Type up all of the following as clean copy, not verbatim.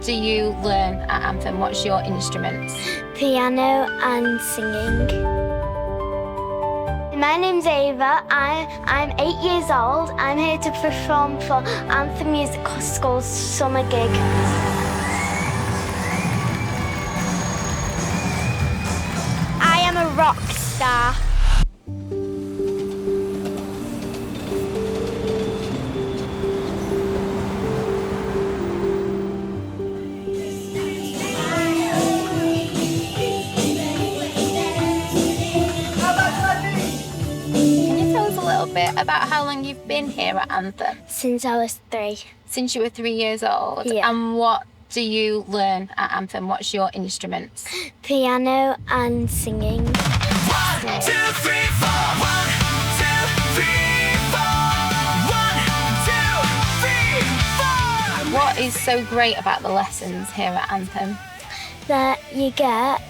do you learn at Anthem? What's your instruments? Piano and singing. My name's Ava. I'm 8 years old. I'm here to perform for Anthem Music School's summer gig. I am a rock star. A little bit about how long you've been here at Anthem? Since I was 3. Since you were 3 years old? Yeah. And what do you learn at Anthem? What's your instruments? Piano and singing. 1, 2, 3, 4. 1, 2, 3, 4. 1, 2, 3, 4. What is so great about the lessons here at Anthem? That you get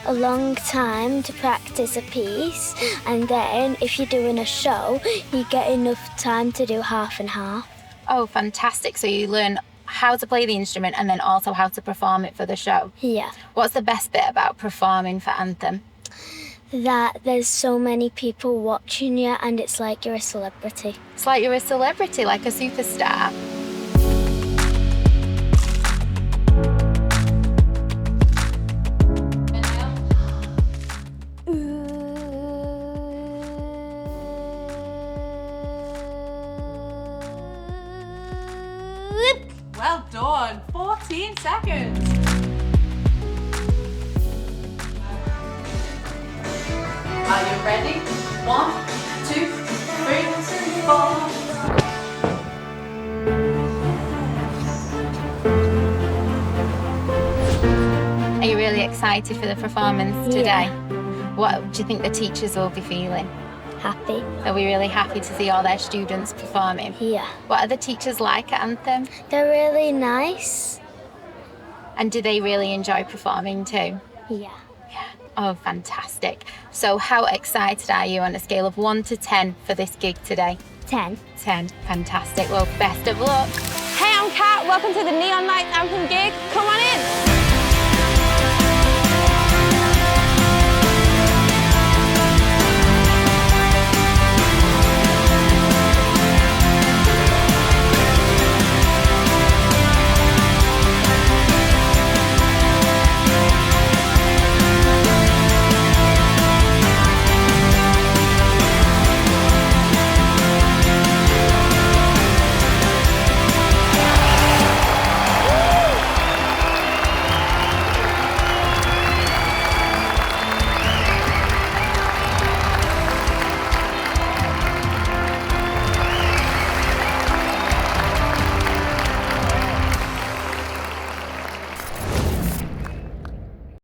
a long time to practice a piece, and then if you're doing a show, you get enough time to do half and half. Oh, fantastic. So you learn how to play the instrument and then also how to perform it for the show. Yeah. What's the best bit about performing for Anthem? That there's so many people watching you and it's like you're a celebrity. It's like you're a celebrity, like a superstar. Well done, 14 seconds. Are you ready? 1, 2, 3, 4. Are you really excited for the performance today? Yeah. What do you think the teachers will be feeling? Happy. Are we really happy to see all their students performing? Yeah. What are the teachers like at Anthem? They're really nice. And do they really enjoy performing too? Yeah. Yeah. Oh, fantastic. So how excited are you on a scale of 1 to 10 for this gig today? 10. 10. Fantastic. Well, best of luck. Hey, I'm Kat. Welcome to the Neon Lights Anthem gig. Come on in.